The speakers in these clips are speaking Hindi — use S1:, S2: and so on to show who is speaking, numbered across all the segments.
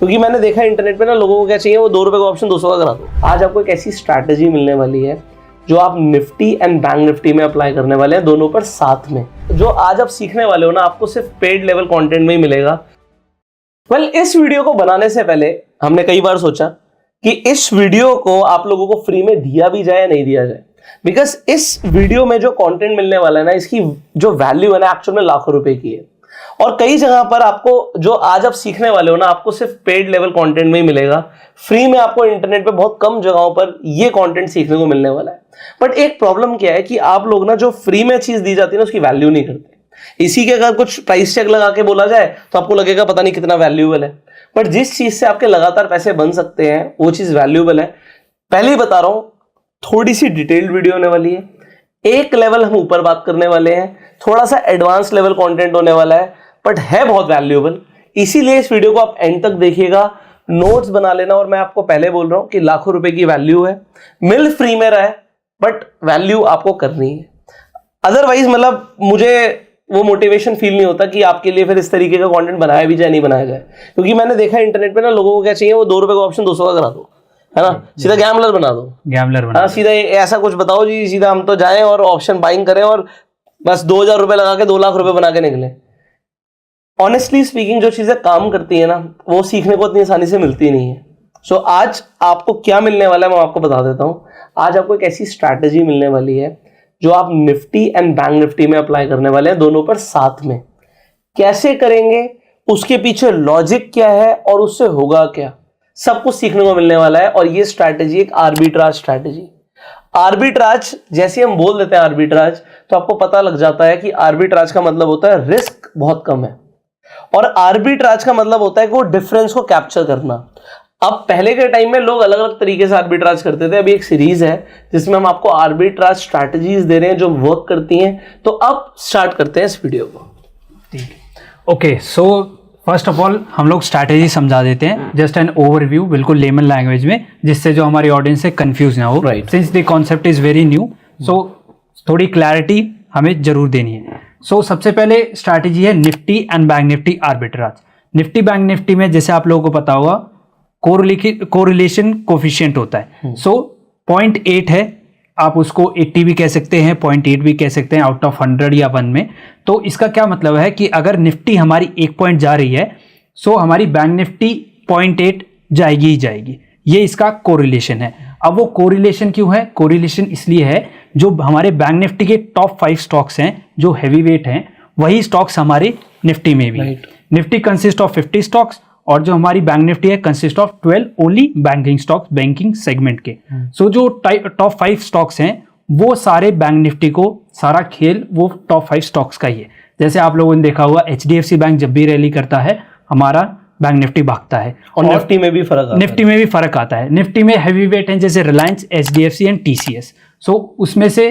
S1: क्योंकि मैंने देखा इंटरनेट पे ना लोगों को क्या चाहिए, वो 2 रुपए का ऑप्शन 200 का करा दो। आज आपको एक ऐसी स्ट्रैटेजी मिलने वाली है जो आप निफ्टी एंड बैंक निफ्टी में अप्लाई करने वाले हैं, दोनों पर साथ में। जो आज आप सीखने वाले हो ना, आपको सिर्फ पेड लेवल कंटेंट में ही मिलेगा। इस वीडियो को बनाने से पहले हमने कई बार सोचा कि इस वीडियो को आप लोगों को फ्री में दिया भी जाए या नहीं दिया जाए, बिकॉज इस वीडियो में जो कंटेंट मिलने वाला है ना, इसकी जो वैल्यू है ना एक्चुअल में लाखों रुपए की है। और कई जगह पर आपको जो आज आप सीखने वाले हो ना, आपको सिर्फ पेड लेवल कंटेंट में ही मिलेगा। फ्री में आपको इंटरनेट पे बहुत कम जगहों पर ये कंटेंट सीखने को मिलने वाला है। बट एक प्रॉब्लम क्या है कि आप लोग ना जो फ्री में चीज दी जाती है ना, उसकी वैल्यू नहीं करते। इसी के अगर कुछ प्राइस टैग लगा के बोला जाए तो आपको लगेगा पता नहीं कितना वैल्यूएबल है, बट जिस चीज से आपके लगातार पैसे बन सकते हैं वो चीज वैल्यूएबल है। पहले ही बता रहा हूं, थोड़ी सी डिटेल्ड वीडियो होने वाली है, एक लेवल हम ऊपर बात करने वाले हैं, थोड़ा सा एडवांस लेवल कंटेंट होने वाला है, बट है बहुत वैल्यूएबल। इसीलिए इस वीडियो को आप एंड तक देखिएगा, नोट्स बना लेना। और मैं आपको पहले बोल रहा हूं कि लाखों रुपए की वैल्यू है, मिल फ्री में रहा है, बट वैल्यू आपको करनी है। अदरवाइज मुझे वो मोटिवेशन फील नहीं होता कि आपके लिए फिर इस तरीके का कंटेंट बनाया भी जाए नहीं बनाया जाए। क्योंकि मैंने देखा इंटरनेट पे ना लोगों को क्या चाहिए, वो 2 रुपए का ऑप्शन 200 का करा दो, है ना, सीधा गैम्बलर बना दो, हाँ, सीधा ऐसा कुछ बताओ जी, सीधा हम तो जाएं और ऑप्शन बाइंग करें और बस 2000 रुपए लगा के 2 लाख रुपए बना के निकले। ऑनेस्टली स्पीकिंग, जो चीजें काम करती है ना, वो सीखने को इतनी आसानी से मिलती नहीं है। सो आज आपको क्या मिलने वाला है मैं आपको बता देता हूं। आज आपको एक ऐसी स्ट्रैटेजी मिलने वाली है जो आप निफ्टी एंड बैंक निफ्टी में अप्लाई करने वाले हैं, दोनों पर साथ में। कैसे करेंगे, उसके पीछे लॉजिक क्या है और उससे होगा क्या, सब कुछ सीखने को मिलने वाला है। और ये स्ट्रैटेजी एक आर्बिट्राज स्ट्रैटेजी। आर्बिट्राज जैसे हम बोल देते हैं आर्बिट्राज, तो आपको पता लग जाता है कि आर्बिट्राज का मतलब होता है रिस्क बहुत कम है, और आर्बिट्राज का मतलब होता है कि वो डिफरेंस को कैप्चर करना। अब पहले के टाइम में लोग अलग अलग तरीके से आर्बिट्राज करते थे। अभी एक सीरीज है जिसमें हम आपको आर्बिट्राज स्ट्रैटेजीज दे रहे हैं जो वर्क करती हैं। तो अब स्टार्ट करते हैं इस वीडियो को।
S2: ठीक है, okay. So first of all हम लोग स्ट्रैटेजी समझा देते हैं, जस्ट एन ओवरव्यू, बिल्कुल लेमन लैंग्वेज में, जिससे जो हमारी ऑडियंस है कंफ्यूज ना हो। Since the concept is very new, so थोड़ी क्लैरिटी हमें जरूर देनी है। सो सबसे पहले स्ट्रैटेजी है Nifty and bank Nifty arbitrage. Nifty bank Nifty में जैसे आप लोगों को पता होगा, कोरिलेशन कोफिशिएंट होता है। सो 0.8 है, आप उसको 80 भी कह सकते हैं, 0.8 भी कह सकते हैं, आउट ऑफ 100 या 1 में। तो इसका क्या मतलब है कि अगर निफ्टी हमारी 1 पॉइंट जा रही है, सो हमारी बैंक निफ्टी 0.8 जाएगी ही जाएगी। ये इसका कोरिलेशन है। अब वो कोरिलेशन क्यों है? कोरिलेशन इसलिए है, जो हमारे बैंक निफ्टी के टॉप 5 स्टॉक्स हैं, जो हैवी वेट हैं, वही स्टॉक्स हमारे निफ्टी में भी। निफ्टी कंसिस्ट ऑफ 50 स्टॉक्स, और जो हमारी बैंक निफ्टी है consist of 12 only banking stocks, banking segment के। सो जो टॉप 5 स्टॉक्स हैं, वो सारे बैंक निफ्टी को, सारा खेल वो टॉप 5 स्टॉक्स का ही है। जैसे आप लोगों ने देखा हुआ, HDFC बैंक जब भी रैली करता है, हमारा बैंक निफ्टी भागता है।
S1: और निफ्टी में भी फर्क आता है। निफ्टी में हैवी वेट है जैसे रिलायंस, HDFC एंड TCS। सो उसमें से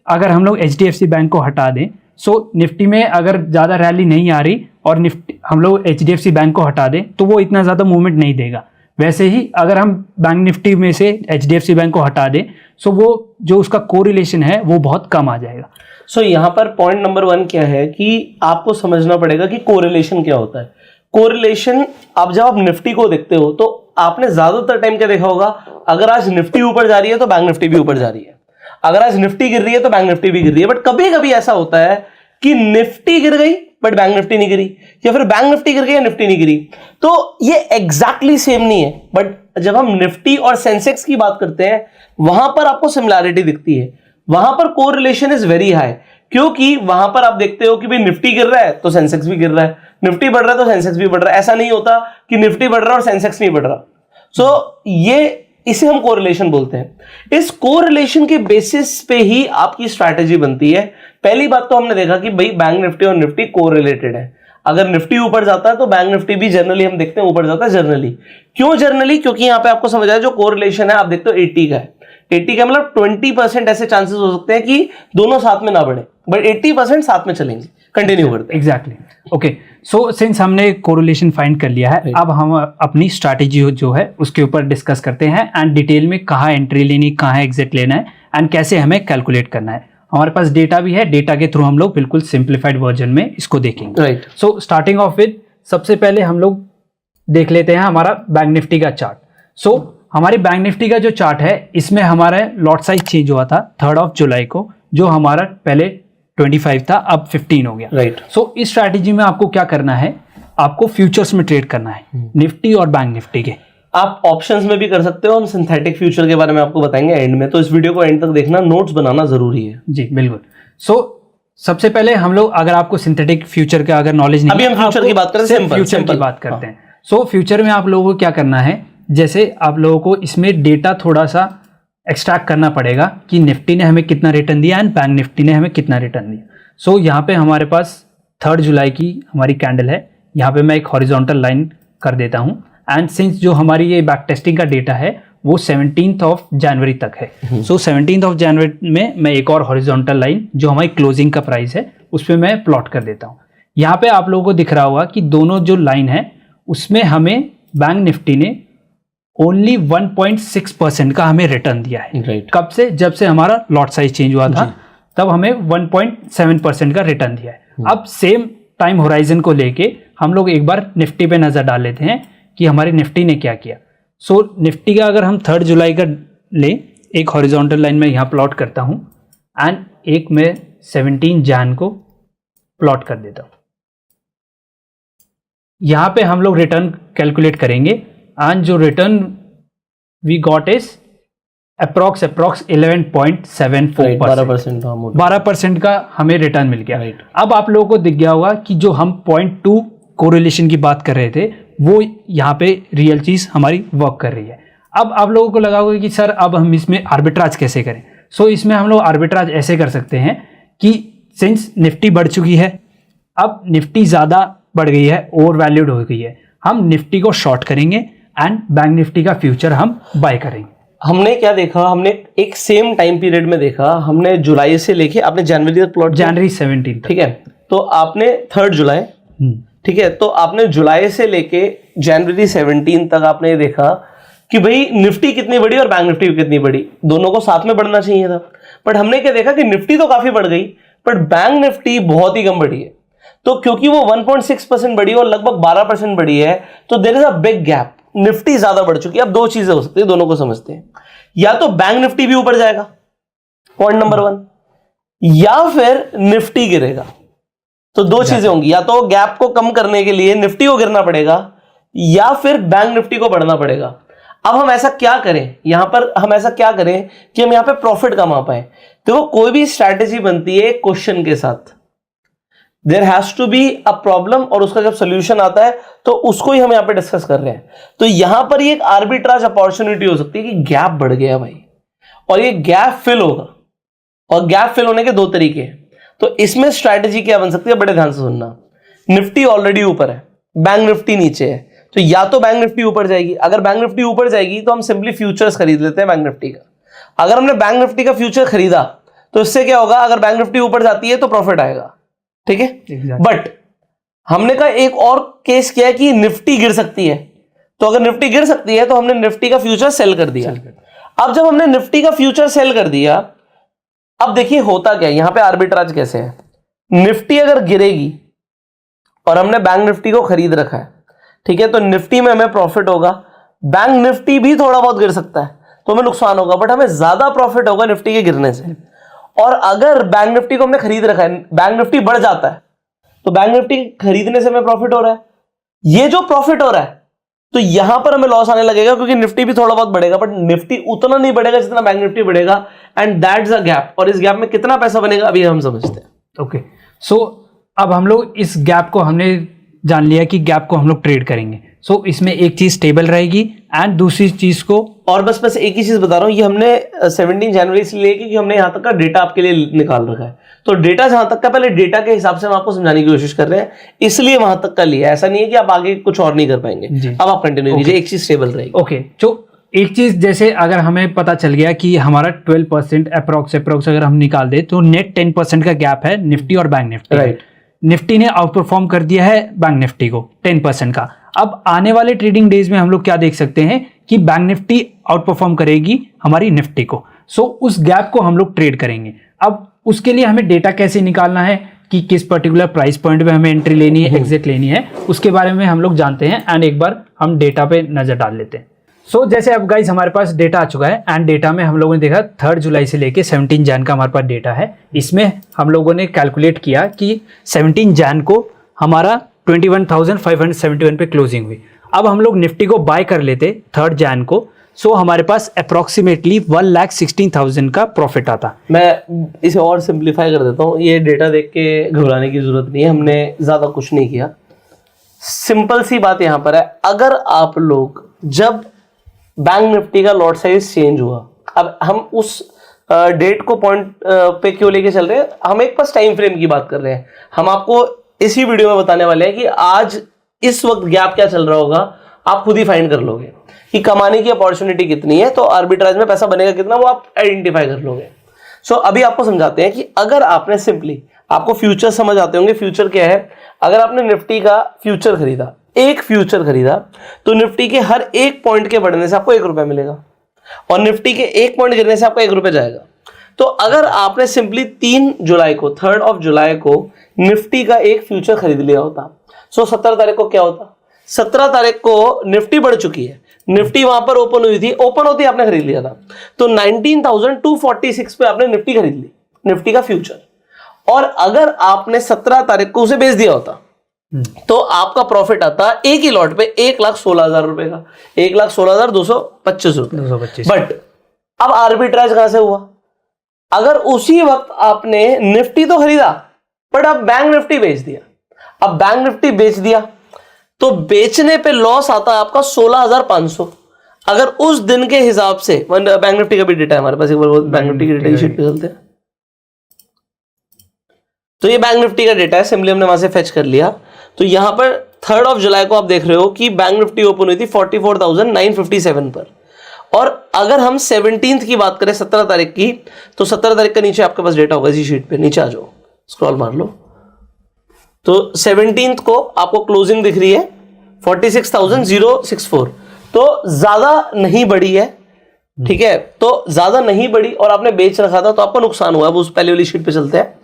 S1: अगर हम लोग HDFC बैंक को हटा दें, सो निफ्टी में अगर ज़्यादा रैली नहीं आ रही और निफ्टी हम लोग HDFC बैंक को हटा दें, तो वो इतना ज़्यादा मूवमेंट नहीं देगा। वैसे ही अगर हम बैंक निफ्टी में से HDFC बैंक को हटा दें, सो वो जो उसका कोरिलेशन है वो बहुत कम आ जाएगा। सो यहाँ पर पॉइंट नंबर 1 क्या है कि आपको समझना पड़ेगा कि कोरिलेशन क्या होता है। कोरिलेशन, अब जब आप निफ्टी को देखते हो तो आपने ज्यादातर टाइम क्या देखा होगा, अगर आज निफ्टी ऊपर जा रही है तो बैंक निफ्टी भी ऊपर जा रही है, अगर आज निफ्टी गिर रही है तो बैंक निफ्टी भी गिर रही है। बट कभी कभी ऐसा होता है कि निफ्टी गिर गई बट बैंक निफ्टी नहीं गिरी, या फिर बैंक निफ्टी गिर गई या निफ्टी नहीं गिरी। तो ये एग्जैक्टली सेम नहीं है। बट जब हम निफ्टी और सेंसेक्स की बात करते हैं, वहां पर आपको सिमिलैरिटी दिखती है, वहां पर कोरिलेशन इज वेरी हाई। क्योंकि वहां पर आप देखते हो कि भाई निफ्टी गिर रहा है तो सेंसेक्स भी गिर रहा है, निफ्टी बढ़ रहा है तो सेंसेक्स भी बढ़ रहा है। ऐसा नहीं होता कि निफ्टी बढ़ रहा है और सेंसेक्स नहीं बढ़ रहा। सो इसे हम कोरिलेशन बोलते हैं। इस कोरिलेशन के बेसिस पे ही आपकी स्ट्रैटेजी बनती है। पहली बात तो हमने देखा कि भाई बैंक निफ्टी और निफ्टी कोरिलेटेड है। अगर निफ्टी ऊपर जाता है तो बैंक निफ्टी भी जनरली हम देखते हैं ऊपर जाता है। जनरली क्यों जनरली? क्योंकि यहां पे आपको समझ आया, जो कोरिलेशन है आप देखते हो 80 का है। 80 का मतलब 20% ऐसे चांसेस हो सकते हैं कि दोनों साथ में ना बढ़े, बट 80% साथ में चलेंगे। कंटिन्यू करते हैं।
S2: Exactly, okay. सो सिंस हमने कोरिलेशन फाइंड कर लिया है, अब हम अपनी स्ट्रैटेजी जो है उसके ऊपर डिस्कस करते हैं, एंड डिटेल में कहाँ एंट्री लेनी, कहाँ एग्जिट लेना है, एंड कैसे हमें कैलकुलेट करना है। हमारे पास डेटा भी है, डेटा के थ्रू हम लोग बिल्कुल सिंप्लीफाइड वर्जन में इसको देखेंगे।
S1: Right.
S2: So starting of with, सबसे पहले हम लोग देख लेते हैं हमारा बैंक निफ्टी का चार्ट। सो हमारी बैंक निफ्टी का जो चार्ट है इसमें हमारा लॉट साइज चेंज हुआ था 3 जुलाई को, जो हमारा पहले 25 था अब 15 हो गया।
S1: राइट।
S2: सो इस स्ट्रैटेजी में आपको क्या करना है, आपको फ्यूचर्स में ट्रेड करना है निफ्टी और बैंक निफ्टी के।
S1: आप ऑप्शंस में भी कर सकते हो, हम सिंथेटिक फ्यूचर के बारे में आपको बताएंगे एंड में, तो इस वीडियो को एंड तक देखना, नोट्स बनाना जरूरी है।
S2: जी बिल्कुल। सो सबसे पहले हम लोग, अगर आपको सिंथेटिक फ्यूचर का अगर नॉलेज नहीं,
S1: अभी हम फ्यूचर की बात करते हैं,
S2: फ्यूचर की बात करते हैं। सो फ्यूचर में आप लोगों को क्या करना है, जैसे आप लोगों को इसमें डेटा थोड़ा सा एक्सट्रैक्ट करना पड़ेगा कि निफ्टी ने हमें कितना रिटर्न दिया एंड बैंक निफ्टी ने हमें कितना रिटर्न दिया। सो यहाँ पे हमारे पास 3 जुलाई की हमारी कैंडल है, यहाँ पे मैं एक हॉरिजॉन्टल लाइन कर देता हूँ एंड सिंस जो हमारी ये बैक टेस्टिंग का डेटा है वो 17 जनवरी तक है। सो 17 जनवरी में मैं एक और हॉरिजॉन्टल लाइन जो हमारी क्लोजिंग का प्राइस है उस पर मैं प्लॉट कर देता हूँ। यहाँ पे आप लोगों को दिख रहा होगा कि दोनों जो लाइन है उसमें हमें बैंक निफ्टी ने ओनली 1.6% का हमें रिटर्न दिया है।
S1: Right.
S2: कब से, जब से हमारा लॉट साइज चेंज हुआ था तब हमें 1.7% का रिटर्न दिया है। अब सेम टाइम होराइजन को लेके हम लोग एक बार निफ्टी पे नजर डाल लेते हैं कि हमारी निफ्टी ने क्या किया। सो निफ्टी का अगर हम 3 जुलाई का ले, एक हॉरिजॉन्टल लाइन में यहाँ प्लॉट करता हूँ एंड एक मैं 17 जन को प्लॉट कर देता हूँ। यहाँ पे हम लोग रिटर्न कैलकुलेट करेंगे एंड जो return we got is approx 11.74%, 12% का हमें रिटर्न मिल गया।
S1: Right.
S2: अब आप लोगों को दिख गया होगा कि जो हम 0.2 कोरिलेशन की बात कर रहे थे वो यहाँ पे रियल चीज हमारी वर्क कर रही है। अब आप लोगों को लगा होगा कि सर अब हम इसमें आर्बिट्राज कैसे करें। सो इसमें हम लोग आर्बिट्राज ऐसे कर सकते हैं कि सिंस निफ्टी बढ़ चुकी है, अब निफ्टी ज़्यादा बढ़ गई है, ओवर वैल्यूड हो गई है, हम निफ्टी को शॉर्ट करेंगे एंड बैंक निफ्टी का फ्यूचर हम बाय करेंगे।
S1: हमने क्या देखा, हमने एक सेम टाइम पीरियड में देखा, हमने जुलाई से लेके आपने जनवरी तक प्लॉट,
S2: जनवरी 17,
S1: ठीक है, तो आपने 3 जुलाई, ठीक है, तो आपने जुलाई से लेके जनवरी 17 तक आपने ये देखा कि भाई निफ्टी कितनी बड़ी और बैंक निफ्टी कितनी बड़ी, दोनों को साथ में बढ़ना चाहिए था। बट हमने क्या देखा कि निफ्टी तो काफी बढ़ गई बट बैंक निफ्टी बहुत ही कम बढ़ी है। तो क्योंकि वो 1.6% बढ़ी और लगभग 12% बढ़ी है तो there is a big gap, Nifty ज्यादा बढ़ चुकी है। अब दो चीजें हो सकती है, दोनों को समझते हैं, या तो बैंक निफ्टी भी ऊपर जाएगा, पॉइंट नंबर 1, या फिर निफ्टी गिरेगा। तो दो चीजें होंगी, या तो गैप को कम करने के लिए निफ्टी को गिरना पड़ेगा या फिर बैंक निफ्टी को बढ़ना पड़ेगा। अब हम ऐसा क्या करें, यहां पर हम ऐसा क्या करें कि हम यहां पे प्रॉफिट कमा पाए। देखो कोई भी स्ट्रैटेजी बनती है क्वेश्चन के साथ, there has to be a problem और उसका जब सोल्यूशन आता है तो उसको ही हम यहां पे डिस्कस कर रहे हैं। तो यहां पर ये एक आर्बिट्राज अपॉर्चुनिटी हो सकती है कि गैप बढ़ गया भाई और ये गैप फिल होगा, और गैप फिल होने के दो तरीके हैं। तो इसमें स्ट्रैटेजी क्या बन सकती है, बड़े ध्यान से सुनना। निफ्टी ऑलरेडी ऊपर है, बैंक निफ्टी नीचे है, तो या तो बैंक निफ्टी ऊपर जाएगी, अगर बैंक निफ्टी ऊपर जाएगी तो हम सिंपली फ्यूचर्स खरीद लेते हैं बैंक निफ्टी का। अगर हमने बैंक निफ्टी का फ्यूचर खरीदा तो इससे क्या होगा, अगर बैंक निफ्टी ऊपर जाती है तो प्रॉफिट आएगा, ठीक है। बट हमने कहा एक और केस किया है कि निफ्टी गिर सकती है, तो अगर निफ्टी गिर सकती है तो हमने निफ्टी का फ्यूचर सेल कर दिया। अब जब हमने निफ्टी का फ्यूचर सेल कर दिया, अब देखिए होता क्या है, यहां पे आर्बिट्राज कैसे है। निफ्टी अगर गिरेगी और हमने बैंक निफ्टी को खरीद रखा है, ठीक है, तो निफ्टी में हमें प्रॉफिट होगा, बैंक निफ्टी भी थोड़ा बहुत गिर सकता है तो हमें नुकसान होगा, बट हमें ज्यादा प्रॉफिट होगा निफ्टी के गिरने से। और अगर बैंक निफ्टी को हमने खरीद रखा है, बैंक निफ्टी बढ़ जाता है तो बैंक निफ्टी खरीदने से हमें प्रॉफिट हो रहा है। ये जो प्रॉफिट हो रहा है तो यहां पर हमें लॉस आने लगेगा क्योंकि निफ्टी भी थोड़ा बहुत बढ़ेगा बट निफ्टी उतना नहीं बढ़ेगा जितना बैंक निफ्टी बढ़ेगा, एंड दैट्स अ गैप। और इस गैप में कितना पैसा बनेगा अभी हम समझते हैं।
S2: ओके, सो अब हम लोग इस गैप को हमने जान लिया कि गैप को हम लोग ट्रेड करेंगे। सो इसमें एक चीज स्टेबल रहेगी एंड दूसरी चीज को, और
S1: बस एक ही चीज बता रहा हूं, ये हमने 17 जनवरी से लेके कि हमने यहां तक का डेटा आपके लिए निकाल रखा है। तो डेटा जहां तक का, पहले डेटा के हिसाब से हम आपको समझाने की कोशिश कर रहे हैं, इसलिए वहां तक का लिया। ऐसा नहीं है कि आप आगे कुछ और नहीं कर पाएंगे। अब आप कंटिन्यू कीजिए, एक चीज स्टेबल रहेगी।
S2: ओके, तो एक चीज जैसे अगर हमें पता चल गया कि हमारा 12% अप्रोक्स अगर हम निकाल दे तो नेट 10% का गैप है निफ्टी और बैंक निफ्टी।
S1: राइट,
S2: निफ्टी ने आउट परफॉर्म कर दिया है बैंक निफ्टी को 10% का। अब आने वाले ट्रेडिंग डेज में हम लोग क्या देख सकते हैं कि बैंक निफ्टी आउट परफॉर्म करेगी हमारी निफ्टी को। सो उस गैप को हम लोग ट्रेड करेंगे। अब उसके लिए हमें डेटा कैसे निकालना है कि किस पर्टिकुलर प्राइस पॉइंट पे हमें एंट्री लेनी है, एग्जिट लेनी है, उसके बारे में हम लोग जानते हैं। एंड एक बार हम डेटा पे नज़र डाल लेते हैं। सो जैसे अब गाइस हमारे पास डेटा आ चुका है एंड डेटा में हम लोगों ने देखा 3 जुलाई से लेके 17 जैन का हमारे पास डेटा है। इसमें हम लोगों ने कैलकुलेट किया कि 17 जैन को हमारा 21,571 पे क्लोजिंग हुई। अब हम लोग निफ्टी को बाय कर लेते 3 जैन को, सो हमारे पास अप्रॉक्सीमेटली 1,16,000 का प्रॉफिट आता।
S1: मैं इसे और सिंप्लीफाई कर देता हूँ, ये डेटा देख के घबराने की जरूरत नहीं है, हमने ज़्यादा कुछ नहीं किया। सिंपल सी बात यहाँ पर है, अगर आप लोग जब बैंक निफ्टी का लॉट साइज चेंज हुआ, अब हम उस डेट को पॉइंट पे क्यों लेके चल रहे हैं, हम एक पास टाइम फ्रेम की बात कर रहे हैं। हम आपको इसी वीडियो में बताने वाले हैं कि आज इस वक्त गैप क्या चल रहा होगा, आप खुद ही फाइंड कर लोगे कि कमाने की अपॉर्चुनिटी कितनी है, तो आर्बिट्राज में पैसा बनेगा कितना वो आप आइडेंटिफाई कर लोगे। सो अभी आपको समझाते हैं कि अगर आपने सिंपली, आपको फ्यूचर समझ आते होंगे, फ्यूचर क्या है, अगर आपने निफ्टी का फ्यूचर खरीदा, एक फ्यूचर खरीदा, तो निफ्टी के हर एक पॉइंट के बढ़ने से आपको 1 रुपया मिलेगा और निफ्टी के 1 पॉइंट गिरने से आपको 1 रुपया जाएगा। तो अगर आपने सिंपली 3 जुलाई को, 3 जुलाई को निफ्टी का एक फ्यूचर खरीद लिया होता, सो 17 तारीख को क्या होता, 17 तारीख को निफ्टी बढ़ चुकी है, निफ्टी वहां पर ओपन हुई थी, ओपन होती आपने खरीद लिया था, तो 19,246 पे आपने निफ्टी खरीद ली, निफ्टी का फ्यूचर। और अगर आपने 17 तारीख को उसे बेच दिया होता तो आपका प्रॉफिट आता एक ही लॉट पे 1,16,000 रुपए का, 1,16,225 रुपए। बट अब आर्बिट्राज कहां से हुआ, अगर उसी वक्त आपने निफ्टी तो खरीदा बट अब बैंक निफ्टी बेच दिया, अब बैंक निफ्टी बेच दिया तो बेचने पे लॉस आता है आपका 16,500। अगर उस दिन के हिसाब से, बैंक निफ्टी का भी डेटा है हमारे पास, एक बार बैंक निफ्टी की डेटा की शीट पे चलते हैं। तो ये बैंक निफ्टी का डेटा है, सिंपली हमने वहां से फेच कर लिया। तो यहां पर 3 जुलाई को आप देख रहे हो कि बैंक निफ्टी ओपन हुई थी 44,957 पर, और अगर हम 17th की बात करें, 17 तारीख की, तो 17 तारीख का नीचे आपके पास डेटा होगा इसी शीट पे, नीचे आ जाओ, स्क्रॉल मार लो, तो 17th को आपको क्लोजिंग दिख रही है 46,064, तो ज्यादा नहीं बढ़ी है, ठीक है, तो ज्यादा नहीं बढ़ी और आपने बेच रखा था तो आपका नुकसान हुआ है। उस पहले वाली शीट पे चलते हैं,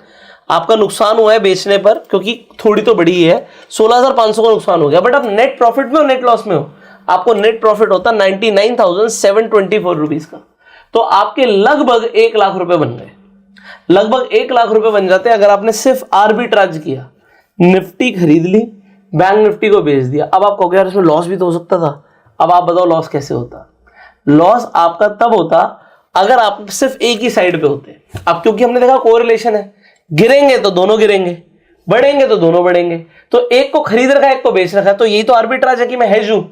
S1: आपका नुकसान हुआ है बेचने पर, क्योंकि थोड़ी तो बढ़ी है, 16,500 का नुकसान हो गया। बट आप नेट प्रॉफिट में हो नेट लॉस में हो, आपको नेट प्रॉफिट होता 99,724 रुपीज का, तो आपके लगभग 1 लाख रुपए बन गए, लगभग 1 लाख रुपए बन जाते हैं अगर आपने सिर्फ आर्बिट्राज किया, निफ्टी खरीद ली, बैंक निफ्टी को बेच दिया। अब आप कहोगे यार इसमें लॉस भी तो हो सकता था, अब आप बताओ लॉस कैसे होता। लॉस आपका तब होता अगर आप सिर्फ एक ही साइड पे होते। अब क्योंकि हमने देखा कोरिलेशन है, गिरेंगे तो दोनों गिरेंगे, बढ़ेंगे तो दोनों बढ़ेंगे, तो एक को खरीद रखा है एक को बेच रखा है, तो यही तो आर्बिट्राज है कि मैं हेज हूं।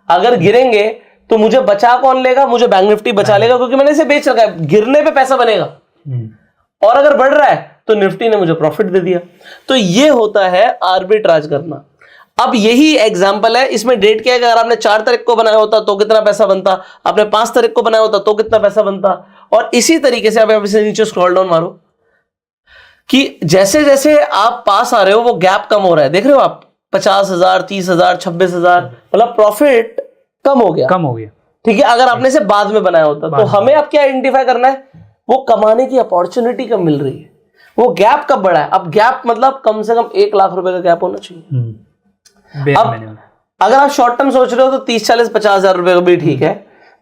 S1: अगर गिरेंगे तो मुझे बचा कौन लेगा, मुझे बैंक निफ्टी बचा लेगा क्योंकि मैंने इसे बेच रखा है, गिरने पे पैसा बनेगा, और अगर बढ़ रहा है तो निफ्टी ने मुझे प्रॉफिट दे दिया। तो ये होता है आर्बिट्राज करना। अब यही एग्जांपल है, इसमें डेट क्या है, अगर आपने 4 तारीख को बनाया होता तो कितना पैसा बनता, आपने 5 तारीख को बनाया होता तो कितना पैसा बनता, और इसी तरीके से आप इसे नीचे स्क्रॉल डाउन मारो कि जैसे जैसे आप पास आ रहे हो वो गैप कम हो रहा है। देख रहे हो आप 50,000, 30,000, 26,000, मतलब प्रॉफिट कम हो गया, ठीक है। अगर आपने इसे बाद में बनाया होता तो हमें अब क्या आइडेंटिफाई करना है, वो कमाने की अपॉर्चुनिटी कब मिल रही है, वो गैप कब बढ़ा है। अब गैप मतलब कम से कम 1 लाख रुपए का गैप होना चाहिए। अब अगर आप शॉर्ट टर्म सोच रहे हो तो 30, 40, 50,000 रुपए का भी ठीक है,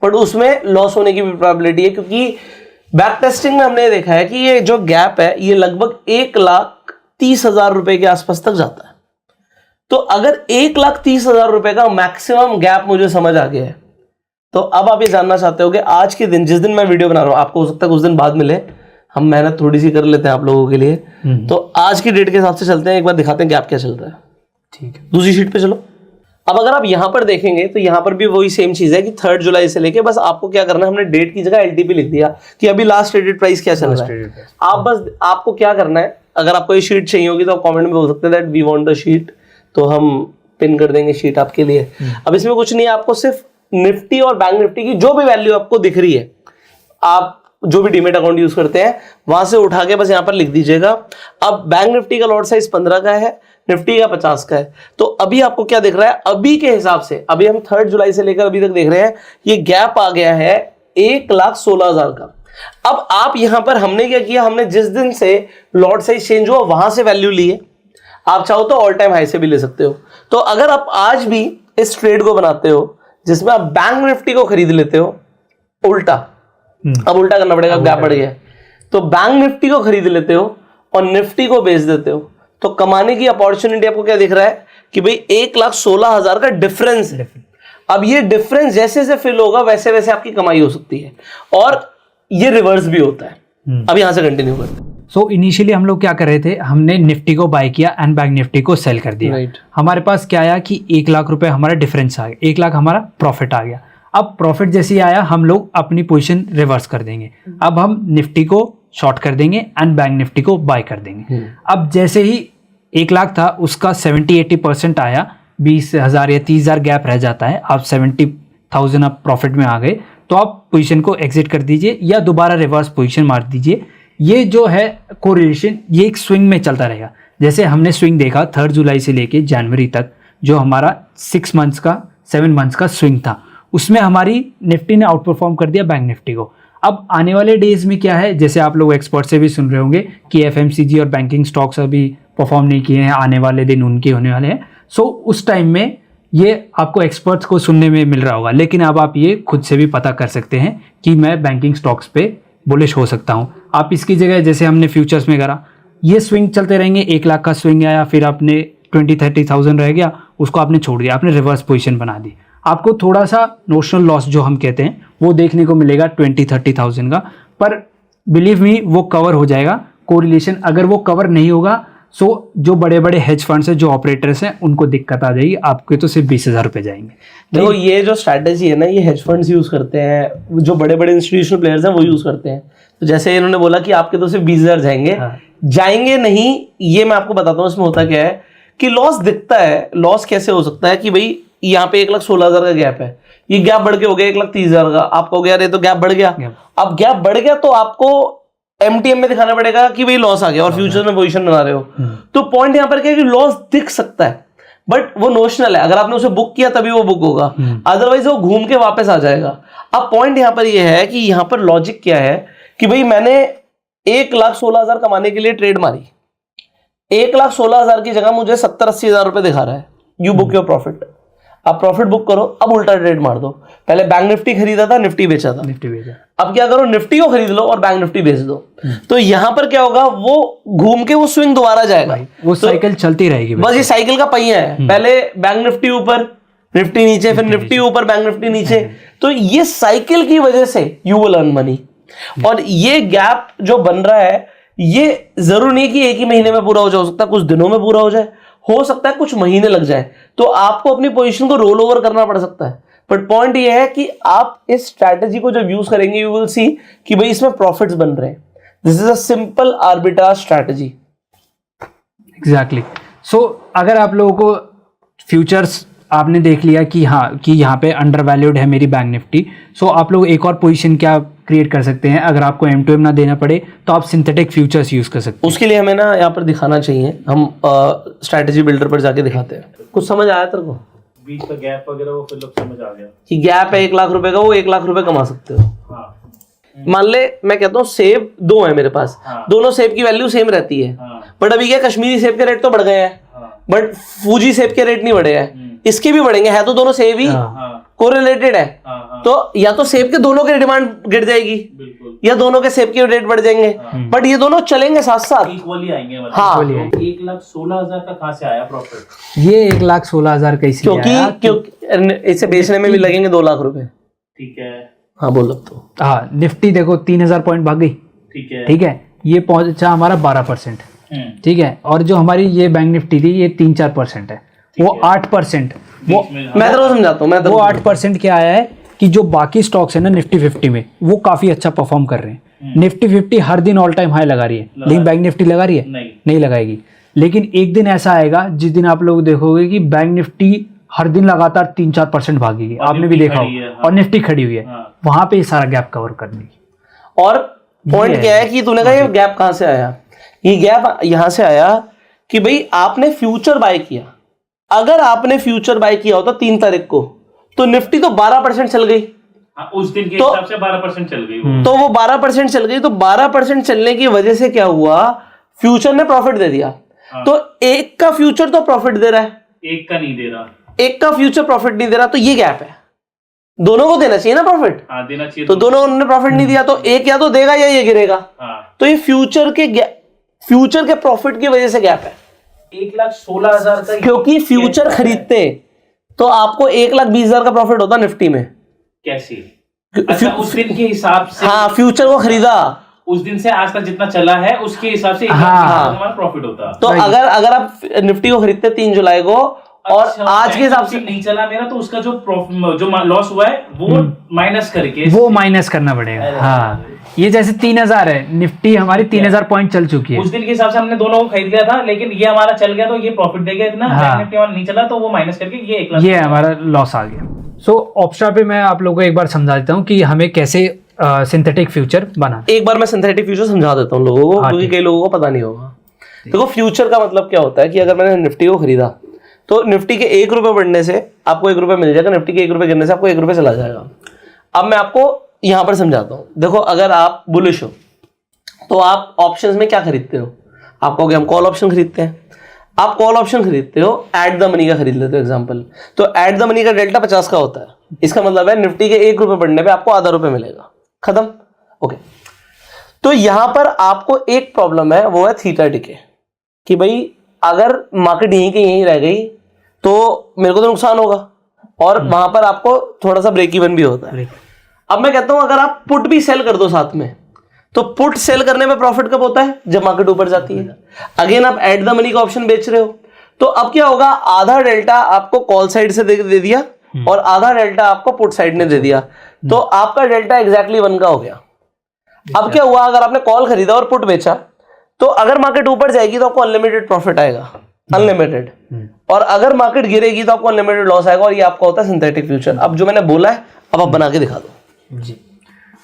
S1: बट उसमें लॉस होने की भी प्रोबेबिलिटी है, क्योंकि बैक टेस्टिंग में हमने देखा है कि ये जो गैप है ये लगभग 1,30,000 रुपए के आसपास तक जाता है। तो अगर 1,30,000 रुपए का मैक्सिमम गैप मुझे समझ आ गया है, तो अब आप ये जानना चाहते हो कि आज के दिन, जिस दिन मैं वीडियो बना रहा हूं, आपको हो सकता है उस दिन बाद मिले, हम मेहनत थोड़ी सी कर लेते हैं आप लोगों के लिए। तो आज की डेट के हिसाब से चलते हैं, एक बार दिखाते हैं गैप क्या चल रहा है। ठीक है, दूसरी शीट पे चलो। अब अगर आप यहां पर देखेंगे तो यहां पर भी वही सेम चीज है कि 3 जुलाई से लेके, बस आपको क्या करना है, हमने डेट की जगह एलटीपी लिख दिया कि अभी लास्ट ट्रेडेड प्राइस क्या चल रहा है। आप बस, आपको क्या करना है, अगर आपको ये शीट चाहिए होगी तो आप कमेंट में बोल सकते हैं that we want the sheet, तो हम पिन कर देंगे शीट आपके लिए। अब इसमें कुछ नहीं है, आपको सिर्फ निफ्टी और बैंक निफ्टी की जो भी वैल्यू आपको दिख रही है, आप जो भी डीमेट अकाउंट यूज करते हैं वहां से उठा के बस यहां पर लिख दीजिएगा। अब बैंक निफ्टी का लॉट साइज 15 का है, निफ्टी का 50 का है। तो अभी आपको क्या दिख रहा है, अभी के हिसाब से, अभी हम 3 जुलाई से लेकर अभी तक देख रहे हैं, ये गैप आ गया है 1,16,000 का। अब आप यहां पर, हमने क्या किया, हमने जिस दिन से लॉट साइज चेंज हुआ वहां से वैल्यू ली है, आप चाहो तो ऑल टाइम हाई से भी ले सकते हो। तो अगर आप आज भी इस ट्रेड को बनाते हो जिसमें आप बैंक निफ्टी को खरीद लेते हो उल्टा, अब उल्टा करना पड़ेगा, गैप बढ़ गया, तो बैंक निफ्टी को खरीद लेते हो और निफ्टी को बेच देते हो, तो कमाने की अपॉर्चुनिटी आपको क्या दिख रहा है कि भाई 1,16,000 का डिफरेंस है। अब ये डिफरेंस जैसे जैसे फिल होगा वैसे वैसे आपकी कमाई हो सकती है, और ये रिवर्स भी होता है। अब यहां से कंटिन्यू करते हैं।
S2: सो इनिशियली हम लोग क्या कर रहे थे, हमने निफ्टी को बाय किया एंड बैंक निफ्टी को सेल कर दिया। हमारे पास क्या आया कि 1 लाख रुपए हमारा डिफरेंस आ गया, 1 लाख हमारा प्रॉफिट आ गया। अब प्रॉफिट जैसे ही आया हम लोग अपनी पोजीशन रिवर्स कर देंगे, अब हम निफ्टी को शॉर्ट कर देंगे एंड बैंक निफ्टी को बाय कर देंगे। अब जैसे ही 1 लाख था उसका 70-80% आया, 20,000 या 30,000 गैप रह जाता है, आप 70,000 आप प्रॉफिट में आ गए, तो आप पोजीशन को एग्जिट कर दीजिए या दोबारा रिवर्स पोजीशन मार दीजिए। ये जो है कोरिलेशन, ये एक स्विंग में चलता रहेगा। जैसे हमने स्विंग देखा 3 जुलाई से लेके जनवरी तक, जो हमारा 7 मंथ्स का स्विंग था, उसमें हमारी निफ्टी ने आउट परफॉर्म कर दिया बैंक निफ्टी को। अब आने वाले डेज में क्या है, जैसे आप लोग एक्सपर्ट से भी सुन रहे होंगे कि एफएमसीजी और बैंकिंग स्टॉक्स अभी परफॉर्म नहीं किए हैं, आने वाले दिन उनके होने वाले हैं। सो उस टाइम में ये आपको एक्सपर्ट्स को सुनने में मिल रहा होगा, लेकिन अब आप ये खुद से भी पता कर सकते हैं कि मैं बैंकिंग स्टॉक्स पे बुलिश हो सकता हूँ। आप इसकी जगह जैसे हमने फ्यूचर्स में करा, ये स्विंग चलते रहेंगे, 1 लाख का स्विंग आया, फिर आपने 20-30,000 रह गया, उसको आपने छोड़ दिया, आपने रिवर्स पोजीशन बना दी। आपको थोड़ा सा नोशनल लॉस जो हम कहते हैं वो देखने को मिलेगा 20-30,000 का, पर बिलीव मी वो कवर हो जाएगा। कोरिलेशन अगर वो कवर नहीं होगा, सो जो बड़े बड़े हेज फंड्स हैं, जो ऑपरेटर्स हैं, उनको दिक्कत आ जाएगी, आपके तो सिर्फ 20,000 रुपये जाएंगे।
S1: देखो ये जो स्ट्रैटेजी है ना, ये हेज फंड्स यूज करते हैं, जो बड़े बड़े इंस्टीट्यूशनल प्लेयर्स हैं वो यूज करते हैं। तो जैसे इन्होंने बोला कि आपके तो सिर्फ 20,000 जाएंगे, जाएंगे नहीं, ये मैं आपको बताता हूँ इसमें होता क्या है कि लॉस दिखता है। लॉस कैसे हो सकता है कि भाई यहाँ पे 1,16,000 का गैप है, ये गैप बढ़ के हो गया 1,30,000 का, आपको हो गया अरे तो गैप बढ़ गया। अब गैप बढ़ गया तो आपको एमटीएम में दिखाना पड़ेगा कि भाई लॉस आ गया और फ्यूचर में पोजीशन बना रहे हो। तो पॉइंट यहाँ पर क्या है कि लॉस दिख सकता है बट वो नोशनल है, अगर आपने उसे बुक किया तभी वो बुक होगा, अदरवाइज वो घूम के वापस आ जाएगा। अब पॉइंट यहाँ पर ये है कि यहाँ पर लॉजिक क्या है कि भाई मैंने 1,16,000 कमाने के लिए ट्रेड मारी, 1,16,000 की जगह मुझे 70-80,000 रुपए दिखा रहा है, यू बुक योर प्रॉफिट। अब प्रॉफिट बुक करो, अब उल्टा ट्रेड मार दो। पहले बैंक निफ्टी खरीदा था, निफ्टी बेचा था, अब क्या करो, निफ्टी को खरीद लो और बैंक निफ्टी बेच दो। तो यहां पर क्या होगा, वो घूम के वो स्विंग दोबारा जाएगा,
S2: वो साइकिल चलती रहेगी।
S1: बस ये साइकिल का पहिया है, पहले बैंक निफ्टी ऊपर, निफ्टी नीचे, फिर निफ्टी ऊपर, बैंक निफ्टी नीचे। तो ये साइकिल की वजह से यू विल अर्न मनी। और ये गैप जो बन रहा है, ये जरूर नहीं कि एक ही महीने में पूरा हो जाए, हो सकता है कुछ दिनों में पूरा हो जाए, हो सकता है कुछ महीने लग जाए, तो आपको अपनी पोजीशन को रोल ओवर करना पड़ सकता है। बट पॉइंट ये है कि आप इस स्ट्रैटेजी को जब यूज करेंगे, यू विल सी कि भाई इसमें प्रॉफिट्स बन रहे हैं। This is a simple arbitrage strategy.
S2: Exactly. So अगर आप लोगों को फ्यूचर्स आपने देख लिया कि हाँ कि यहाँ पे अंडर वैल्यूड है मेरी बैंक निफ्टी, सो आप लोग एक और पोजीशन क्या क्रिएट कर सकते हैं, अगर आपको M2M ना देना पड़े तो आप सिंथेटिक फ्यूचर्स यूज कर सकते हैं।
S1: उसके लिए हमें ना यहाँ पर दिखाना चाहिए, हम स्ट्रैटेजी बिल्डर पर जाके दिखाते हैं। कुछ समझ आया तेरे को
S3: बीच का गैप वगैरह वो फिर लोग समझ आ गया
S1: कि गैप है 1 लाख रुपए का, वो 1 लाख रुपए कमा सकते हो।
S3: हाँ।
S1: मान ले मैं कहता हूँ सेब 2 है मेरे पास, दोनों सेब की वैल्यू सेम रहती है, बट अभी क्या कश्मीरी सेब के रेट तो बढ़ गए हैं, बट फूजी सेब के रेट नहीं बढ़े हैं, इसके भी बढ़ेंगे, है तो दोनों सेब ही कोरिलेटेड है। तो या तो सेब के दोनों की डिमांड गिर जाएगी या दोनों के सेब के रेट बढ़ जाएंगे, बट ये दोनों चलेंगे साथ साथ,
S3: इक्वली आएंगे।
S1: हाँ,
S3: 1,16,000 का कहाँ से आया प्रॉफिट?
S2: ये 1,16,000 कैसे आया?
S1: क्योंकि इसे बेचने में भी लगेंगे 2 लाख रुपए।
S3: ठीक है,
S1: हाँ बोल तो।
S2: हाँ, निफ्टी देखो 3,000 पॉइंट भाग गई,
S3: ठीक है,
S2: ये पहुंचा हमारा 12%, ठीक है, और जो हमारी ये बैंक निफ्टी थी ये 3-4% है, वो 8%, वो
S1: मैं तो समझाता हूँ,
S2: वो 8% क्या आया है कि जो बाकी स्टॉक्स है ना निफ्टी 50 में, वो काफी अच्छा परफॉर्म कर रहे हैं। निफ्टी 50 हर दिन ऑल टाइम हाई लगा रही है, लेकिन बैंक निफ्टी लगा रही है नहीं लगाएगी। लेकिन एक दिन ऐसा आएगा जिस दिन आप लोग देखोगे कि बैंक निफ्टी हर दिन लगातार 3-4% भागेगी, आपने भी देखा होगा, और निफ्टी खड़ी हुई है, वहां पे ये सारा गैप कवर कर देगी।
S1: और पॉइंट क्या है कि तूने कहा ये गैप कहां से आया, ये गैप यहां से आया कि भाई आपने फ्यूचर बाय किया। अगर आपने फ्यूचर बाय किया होता 3 तारीख को, तो निफ्टी तो 12% चल गई,
S3: उस दिन के हिसाब से 12% चल गई,
S1: तो वो 12% चल गई। तो 12% चलने की वजह से क्या हुआ, फ्यूचर ने प्रॉफिट दे दिया। तो एक का फ्यूचर तो प्रॉफिट दे रहा है,
S3: एक का नहीं दे रहा,
S1: एक का फ्यूचर प्रॉफिट नहीं दे रहा, तो ये गैप है। दोनों को देना चाहिए ना प्रॉफिट,
S3: हाँ देना चाहिए।
S1: तो दोनों उन्होंने प्रॉफिट नहीं दिया, तो एक या तो देगा या ये गिरेगा। तो ये फ्यूचर के प्रॉफिट की वजह से गैप है।
S3: 1,16,000 का,
S1: क्योंकि फ्यूचर खरीदते तो आपको 1,20,000 का प्रॉफिट होता निफ्टी में।
S3: कैसे? अच्छा, उस दिन के हिसाब से,
S1: हाँ, फ्यूचर को खरीदा,
S3: उस दिन से आज तक जितना चला है उसके हिसाब से हमारा प्रॉफिट होता।
S1: तो अगर आप निफ्टी को खरीदते 3 जुलाई को और
S3: अच्छा,
S1: आज के हिसाब से
S3: नहीं चला मेरा, तो उसका जो लॉस हुआ है वो माइनस करके,
S2: वो माइनस करना पड़ेगा। हाँ, ये जैसे 3,000 है, निफ्टी हमारी 3,000 पॉइंट चल चुकी है।
S3: उस दिन के हिसाब से हमने दोनों को खरीद लिया था, लेकिन ये हमारा चल गया तो ये प्रॉफिट दे गया इतना।
S2: हाँ।
S3: निफ्टी हमारा नहीं चला तो वो माइनस करके ये 1,00,000
S2: ये हमारा लॉस आ गया। सो ऑप्शा पे मैं आप लोगों को एक बार समझा देता हूँ कि हमें कैसे सिंथेटिक फ्यूचर बना।
S1: एक बार मैं सिंथेटिक फ्यूचर समझा देता हूँ लोगों को, क्योंकि कई लोगों को पता नहीं होगा। देखो, फ्यूचर का मतलब क्या होता है कि अगर मैंने निफ्टी को खरीदा तो निफ्टी के 1 रुपए बढ़ने से आपको 1 रुपए मिल जाएगा, निफ्टी के 1 रुपए गिरने से आपको 1 रुपए चला जाएगा। अब मैं आपको यहां पर समझाता हूं। देखो, अगर आप बुलिश हो तो आप ऑप्शंस में क्या खरीदते हो? आप कहोगे हम कॉल ऑप्शन खरीदते हैं। आप कॉल ऑप्शन खरीदते हो, एट द मनी का खरीद लेते हो एग्जांपल, तो एट द मनी का डेल्टा 50 का होता है। इसका मतलब है निफ्टी के 1 रुपए बढ़ने पे आपको आधा रुपए मिलेगा, खत्म। ओके, तो यहां पर आपको एक प्रॉब्लम है, वो है थीटा डिके, कि भाई अगर मार्केट यहीं के यहीं रह गई तो मेरे को तो नुकसान होगा, और वहां पर आपको थोड़ा सा ब्रेक इवन भी होता है। अब मैं कहता हूं अगर आप पुट भी सेल कर दो साथ में, तो पुट सेल करने में प्रॉफिट कब होता है? जब मार्केट ऊपर जाती है। अगेन आप एट द मनी का ऑप्शन बेच रहे हो, तो अब क्या होगा? आधा डेल्टा आपको कॉल साइड से दे दिया और आधा डेल्टा आपको पुट साइड ने दे दिया, तो आपका डेल्टा एग्जैक्टली 1 का हो गया। अब क्या हुआ? अगर आपने कॉल खरीदा और पुट बेचा, तो अगर मार्केट ऊपर जाएगी तो आपको अनलिमिटेड प्रॉफिट आएगा, अनलिमिटेड, और अगर मार्केट गिरेगी तो आपको अनलिमिटेड लॉस आएगा, और ये आपका होता है सिंथेटिक फ्यूचर। अब जो मैंने बोला है अब आप बना के दिखा दो
S2: जी।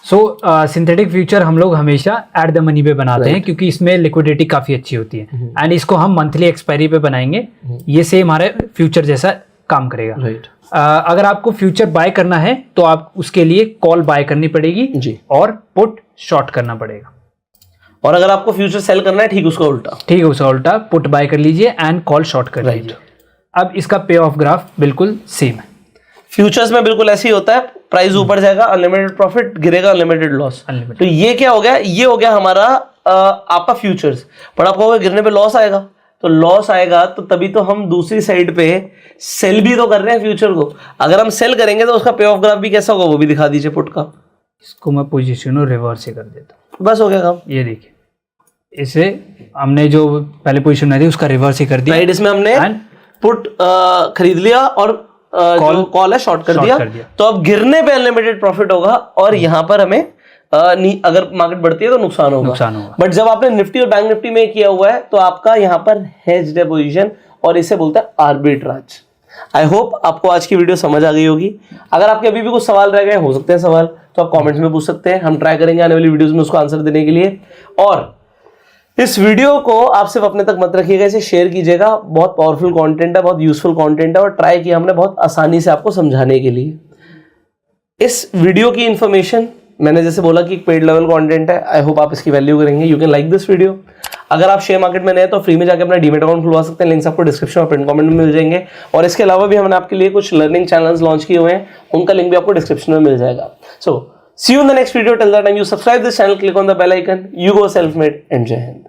S2: सो सिंथेटिक फ्यूचर हम लोग हमेशा एट द मनी पे बनाते हैं, क्योंकि इसमें लिक्विडिटी काफी अच्छी होती है, एंड इसको हम मंथली एक्सपायरी पे बनाएंगे। ये सेम हमारे फ्यूचर जैसा काम करेगा। अगर आपको फ्यूचर बाय करना है तो आप उसके लिए कॉल बाय करनी पड़ेगी
S1: जी,
S2: और पुट शॉर्ट करना पड़ेगा।
S1: और अगर आपको फ्यूचर सेल करना है, ठीक उसका उल्टा, पुट बाय कर लीजिए एंड कॉल शॉर्ट कर लीजिए। अब इसका पे ऑफ ग्राफ बिल्कुल सेम है। फ्यूचर्स में बिल्कुल ऐसे ही होता है, प्राइस ऊपर जाएगा अनलिमिटेड प्रॉफिट, गिरेगा अनलिमिटेड लॉस। तो ये क्या हो गया? ये हो गया हमारा आपका फ्यूचर्स। पर आप कहोगे गिरने पे लॉस आएगा, तो लॉस आएगा तो तभी तो हम दूसरी साइड पे सेल भी तो कर रहे हैं फ्यूचर को। अगर हम सेल करेंगे तो उसका पे ऑफ ग्राफ भी कैसा होगा, वो भी दिखा दीजिए पुट का।
S2: इसको मैं पोजीशन रिवर्स से कर देता हूँ,
S1: बस हो गया काम।
S2: ये देखिए, इसे हमने जो पहले पोजीशन में थी उसका रिवर्स ही कर दिया।
S1: राइट, इसमें हमने पुट खरीद लिया और कॉल है शॉर्ट कर दिया। तो अब गिरने पे अनलिमिटेड प्रॉफिट होगा, और यहाँ पर हमें अगर मार्केट बढ़ती है तो नुकसान होगा। बट जब आपने निफ्टी और बैंक निफ्टी में किया हुआ है तो आपका यहाँ पर हेज्ड है पोजीशन, और इसे बोलते हैं आर्बिट्राज। आई होप आपको आज की वीडियो समझ आ गई होगी। अगर आपके अभी भी कुछ सवाल रह गए, हो सकते हैं सवाल, तो आप कमेंट्स में पूछ सकते हैं। हम ट्राई करेंगे आने वाली वीडियोस में उसको आंसर देने के लिए। और इस वीडियो को आप सिर्फ अपने तक मत रखिएगा, इसे शेयर कीजिएगा। बहुत पावरफुल कंटेंट है, बहुत यूजफुल कंटेंट है, और ट्राई किया हमने बहुत आसानी से आपको समझाने के लिए। इस वीडियो की इंफॉर्मेशन मैंने जैसे बोला कि एक पेड लेवल कंटेंट है। आई होप आप इसकी वैल्यू करेंगे। You can like this video. अगर आप शेयर मार्केट में नए हैं तो फ्री में जाकर अपना डीमेट अकाउंट खुलवा सकते हैं। लिंक्स आपको डिस्क्रिप्शन और पिन कमेंट में मिल जाएंगे। और इसके अलावा भी हमने आपके लिए कुछ लर्निंग चैनल्स लॉन्च किए हुए हैं, उनका लिंक भी आपको डिस्क्रिप्शन में मिल जाएगा। So see you in the next video. Till that time you subscribe this channel, click on the bell icon. You go self made and जय हिंद।